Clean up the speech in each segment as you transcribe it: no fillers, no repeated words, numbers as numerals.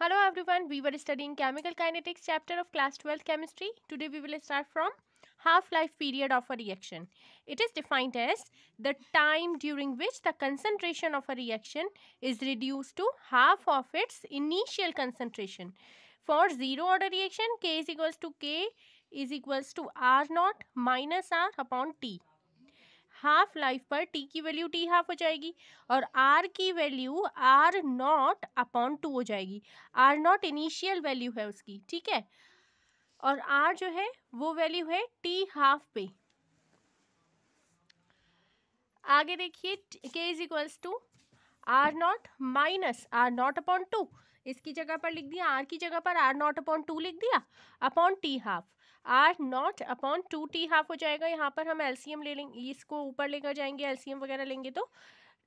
Hello everyone, we were studying chemical kinetics chapter of class 12 chemistry. Today we will start from half-life period of a reaction. It is defined as the time during which the concentration of a reaction is reduced to half of its initial concentration. For zero order reaction, K is equals to R naught minus R upon T. Half life पर T की value T half हो जाएगी और R की value R nought upon two हो जाएगी. Are not initial value है उसकी, ठीक है, और आर जो है वो वैल्यू है टी हाफ पे. आगे देखिए K is equals to R nought minus R nought upon two. इसकी जगह पर लिख दिया, आर की जगह पर आर नॉट अपॉन टू लिख दिया upon T half. R nought upon two T half हो जाएगा. यहाँ पर हम एलसीएम ले लेंगे, इसको ऊपर लेकर जाएंगे, एलसीएम वगैरह लेंगे तो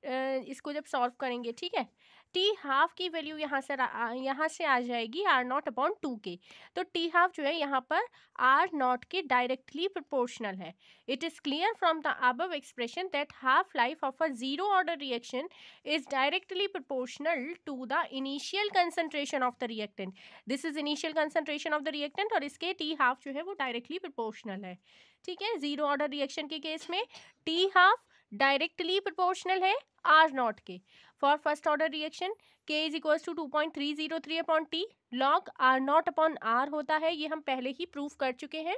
इसको जब सॉल्व करेंगे, ठीक है, टी हाफ की वैल्यू यहाँ से आ जाएगी आर नॉट अपॉन टू के. तो टी हाफ जो है यहाँ पर आर नॉट के डायरेक्टली प्रोपोर्शनल है. It is clear from the above expression that half life of a zero order reaction is directly proportional to the initial concentration of the reactant. This is initial concentration of the reactant और इसके T half जो है वो directly proportional है. ठीक है, zero order reaction के case में टी हाफ डायरेक्टली प्रोपोर्शनल है आर नॉट के. For first order reaction K is equals to 2.303 upon T log R nought upon R होता है. ये हम पहले ही प्रूफ कर चुके हैं.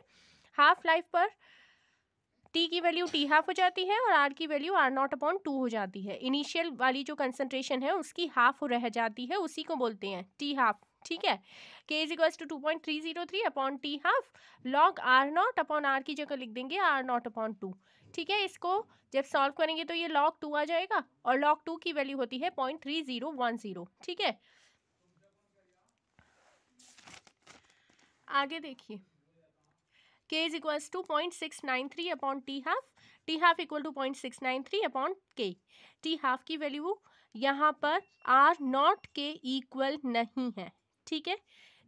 हाफ लाइफ पर टी की वैल्यू टी हाफ हो जाती है और आर की value R nought upon two हो जाती है. इनिशियल वाली जो कंसंट्रेशन है उसकी हाफ रह जाती है, उसी को बोलते हैं टी हाफ. ठीक है, K is equals to 2.303 upon T half log R nought upon R की जगह लिख देंगे आर नॉट अपॉन टू. ठीक है, इसको जब सॉल्व करेंगे तो ये log 2 आ जाएगा और log 2 की वैल्यू होती है 0.3010. ठीक है, आगे देखिए k is equals to 0.693 upon T half equal to 0.693 upon K. T half की वैल्यू यहाँ पर आर नॉट के इक्वल नहीं है. ठीक है,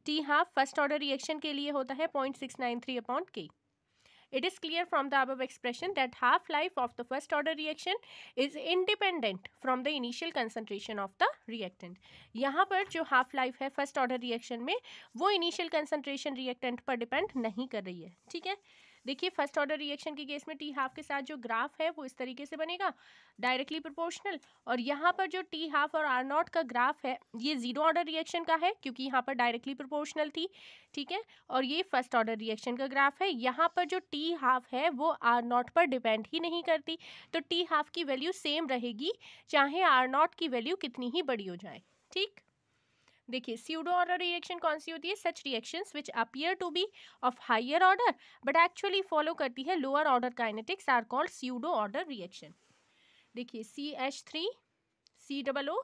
T half first order reaction के लिए होता है 0.693 अपॉन के. It is clear from the above expression that half-life of the first order reaction is independent from the initial concentration of the reactant. यहाँ पर जो half life है first order reaction में वो इनिशियल कंसंट्रेशन रिएक्टेंट पर depend नहीं कर रही है. ठीक है, देखिए फर्स्ट ऑर्डर रिएक्शन के केस में टी हाफ के साथ जो ग्राफ है वो इस तरीके से बनेगा, डायरेक्टली प्रोपोर्शनल. और यहाँ पर जो टी हाफ और आर नॉट का ग्राफ है ये जीरो ऑर्डर रिएक्शन का है क्योंकि यहाँ पर डायरेक्टली प्रोपोर्शनल थी. ठीक है, और ये फर्स्ट ऑर्डर रिएक्शन का ग्राफ है. यहाँ पर जो टी हाफ है वो आर नॉट पर डिपेंड ही नहीं करती, तो टी हाफ की वैल्यू सेम रहेगी चाहे आर नॉट की वैल्यू कितनी ही बड़ी हो जाए. ठीक, देखिए स्यूडो ऑर्डर रिएक्शन कौन सी होती है? सच reactions which appear to be of higher order but actually follow करती है lower order kinetics are called pseudo order reaction. देखिए CH3 COO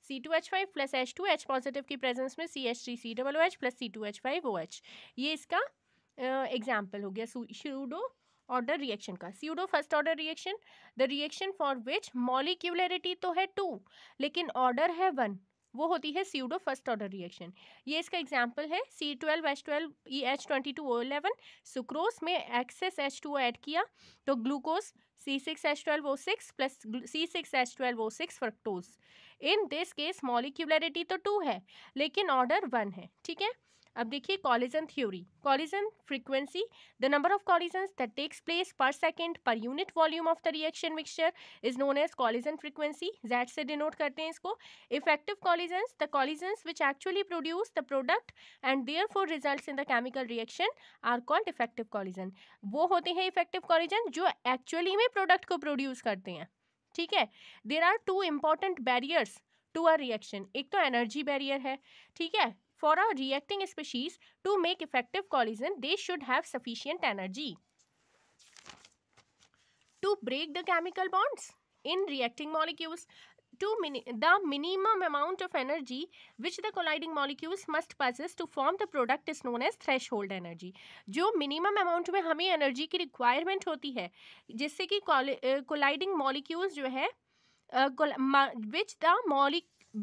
C2H5 plus H2 H positive की प्रेजेंस में CH3 COOH plus C2H5 OH. ये इसका example हो गया pseudo order reaction का. Pseudo first order reaction, the reaction for which molecularity तो है 2 लेकिन ऑर्डर है 1, वो होती है स्यूडो फर्स्ट ऑर्डर रिएक्शन. ये इसका एग्जाम्पल है C12H12EH22O11. सुक्रोज में एक्सेस H2O ऐड किया तो glucose C6H12O6 plus C6H12O6 fructose. In this case molecularity तो 2 है लेकिन ऑर्डर 1 है. ठीक है, अब देखिए collision theory. Collision frequency, the number of collisions that takes place per second per unit volume of the reaction mixture is known as collision frequency. Z से denote करते हैं इसको. Effective collisions, the collisions which actually produce the product and therefore results in the chemical reaction are called effective collision. वो होते हैं effective collision जो actually में product को प्रोड्यूस करते हैं. ठीक है, there are 2 important barriers to a reaction. एक तो एनर्जी बैरियर है. ठीक है, for a reacting species to make effective collision they should have sufficient energy to break the chemical bonds in reacting molecules. The minimum amount of energy which the colliding molecules must possess to form the product is known as threshold energy. जो minimum amount में हमें energy की requirement होती है जिससे कि colliding molecules जो है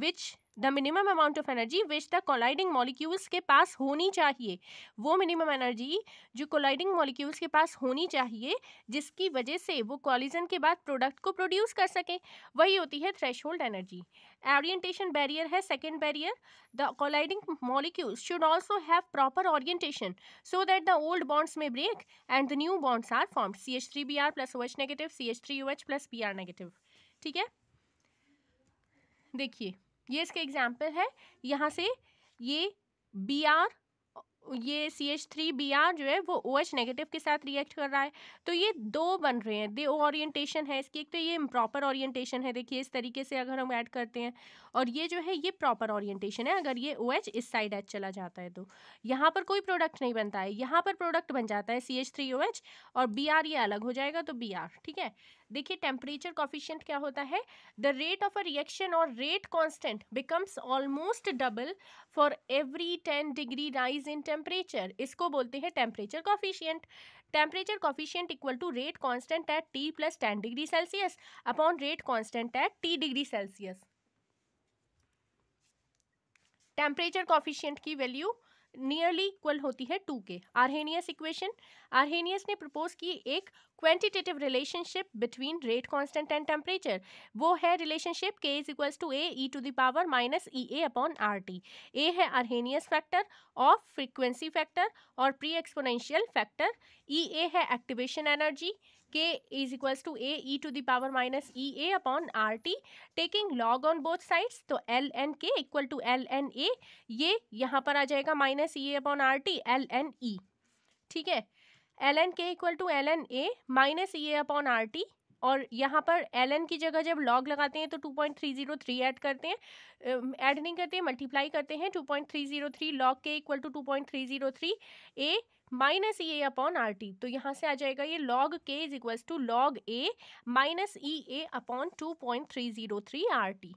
which the minimum amount of energy which the colliding molecules के पास होनी चाहिए, वो मिनिमम एनर्जी जो कोलाइडिंग मॉलिक्यूल्स के पास होनी चाहिए जिसकी वजह से वो कॉलिजन के बाद प्रोडक्ट को प्रोड्यूस कर सके, वही होती है थ्रेशोल्ड एनर्जी। ओरिएंटेशन बैरियर है second barrier. The colliding molecules should also have proper orientation so that the old bonds may break and the new bonds are formed, CH3Br plus OH negative, CH3OH plus Br negative। ठीक है, देखिए ये इसके example है, यहाँ से ये Br, ये CH3Br जो है वो OH नेगेटिव के साथ रिएक्ट कर रहा है, तो ये दो बन रहे हैं, दो ओरिएंटेशन है इसकी, एक तो ये इम्प्रॉपर ओरिएंटेशन है, देखिए इस तरीके से अगर हम ऐड करते हैं, और ये जो है ये प्रॉपर ओरिएंटेशन है, अगर ये OH इस साइड एच चला जाता है तो यहाँ पर कोई प्रोडक्ट नहीं बनता है, यहाँ पर प्रोडक्ट बन जाता है CH3OH और Br ये अलग हो जाएगा तो Br। ठीक है, देखिए टेम्परेचर कॉफिशिएंट क्या होता है, the rate of a reaction और rate constant becomes almost double for every 10 degree rise in temperature, इसको बोलते हैं temperature coefficient. Temperature coefficient equal to rate constant at T plus 10 degree Celsius upon rate constant at T degree Celsius. Temperature coefficient की value nearly equal होती है 2 के। Arrhenius equation, Arrhenius ने propose की एक quantitative relationship between rate constant and temperature, वो है relationship K is equals to A e to the power minus EA upon RT। A है Arrhenius factor of frequency factor और pre exponential factor, EA है activation energy, K is equals to A e to the power minus EA upon RT, taking log on both sides, तो ln K equal to ln A, ये यहाँ पर आ जाएगा minus EA upon RT ln E। ठीक है, ln K equal to ln A minus EA upon RT, और यहाँ पर ln की जगह जब log लगाते हैं तो 2.303 ऐड करते हैं, ऐड नहीं करते हैं, मल्टीप्लाई करते हैं, 2.303 log K equal to 2.303 A minus EA upon RT, तो यहाँ से आ जाएगा ये log K is equals to log A minus EA upon 2.303 RT।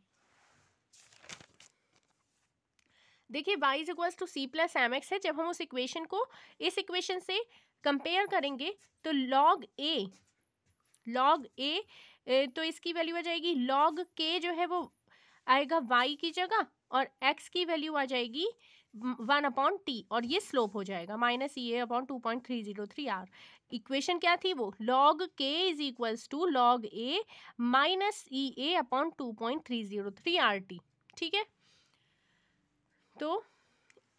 देखिए y is equals to C plus MX है, जब हम उस इक्वेशन को इस इक्वेशन से कंपेयर करेंगे तो log A तो इसकी वैल्यू आ जाएगी log K जो है वो आएगा y की जगह और x की वैल्यू आ जाएगी 1 अपॉन T, और ये स्लोप हो जाएगा minus EA upon 2.303 R। Equation क्या थी वो, log K is equals to log A minus EA upon 2.303 RT। ठीक है, तो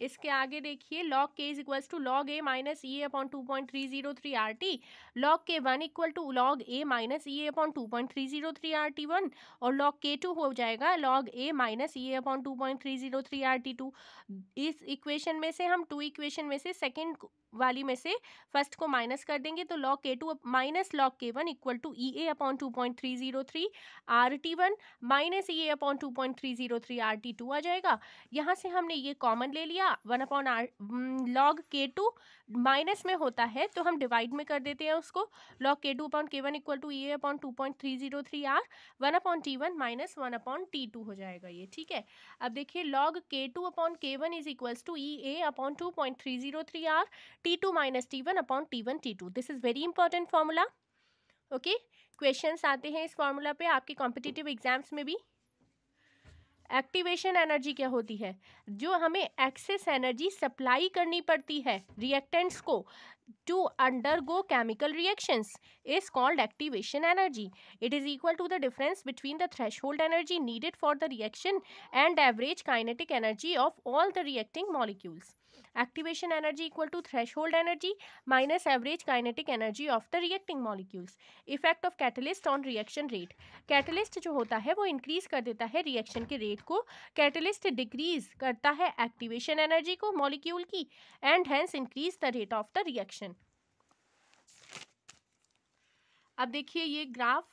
इसके आगे देखिए log K is equals to log A minus EA upon 2.303 RT, log K1 equal to log A minus EA upon 2.303 RT1, और log K2 हो जाएगा log A minus EA upon 2.303 RT2। इस इक्वेशन में से हम 2 इक्वेशन में से second वाली में से फर्स्ट को माइनस कर देंगे तो log K2 minus log K1 equal to EA upon 2.303 RT1 minus EA upon 2.303 RT2 आ जाएगा। यहाँ से हमने ये कॉमन ले लिया, 1 अपॉन log K2 माइनस में होता है तो हम डिवाइड में कर देते हैं उसको, log K2 upon K1 equal to EA upon 2.303 R, 1 upon T1 minus 1 upon T2 हो जाएगा ये। ठीक है, अब देखिए log K2 upon K1 is equals to EA upon 2.303 R, T2 minus T1 upon T1 T2। This is very important formula. Okay, questions आते हैं इस फॉर्मूला पे आपके कॉम्पिटिटिव एग्जाम्स में भी। एक्टिवेशन एनर्जी क्या होती है, जो हमें एक्सेस एनर्जी सप्लाई करनी पड़ती है रिएक्टेंट्स को to undergo chemical reactions is called activation energy. It is equal to the difference between the threshold energy needed for the reaction and average kinetic energy of all the reacting molecules. Activation energy equal to threshold energy minus average kinetic energy of the reacting molecules. Effect of catalyst on reaction rate. Catalyst जो होता है वो increase कर देता है reaction के rate को, catalyst decrease करता है activation energy को molecule की, and hence increase the rate of the reaction. अब देखिए ये ग्राफ,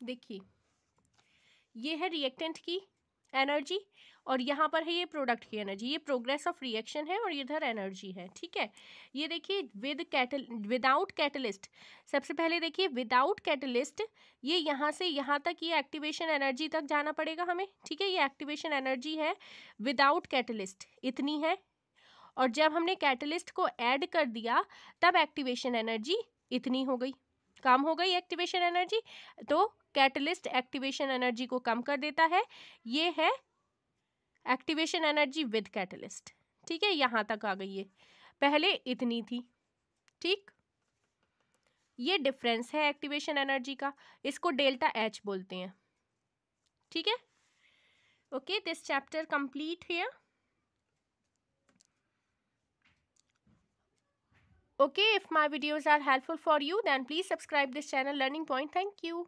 देखिए ये है रिएक्टेंट की एनर्जी और यहाँ पर है ये प्रोडक्ट की एनर्जी, ये प्रोग्रेस ऑफ रिएक्शन है और इधर एनर्जी है। ठीक है, ये देखिए विदाउट कैटलिस्ट, सबसे पहले देखिए विदाउट कैटलिस्ट ये यहाँ से यहाँ तक ये एक्टिवेशन एनर्जी तक जाना पड़ेगा हमें। ठीक है, ये एक्टिवेशन एनर्जी है विदाउट कैटलिस्ट इतनी है, और जब हमने कैटलिस्ट को ऐड कर दिया तब एक्टिवेशन एनर्जी इतनी हो गई। कम हो गई एक्टिवेशन एनर्जी, तो कैटलिस्ट एक्टिवेशन एनर्जी को कम कर देता है। ये है एक्टिवेशन एनर्जी विद कैटलिस्ट। ठीक है, यहाँ तक आ गई है, पहले इतनी थी। ठीक, ये डिफरेंस है एक्टिवेशन एनर्जी का, इसको डेल्टा एच बोलते हैं। ठीक है, okay, this chapter complete here. Okay, if my videos are helpful for you, then please subscribe this channel Learning Point. Thank you.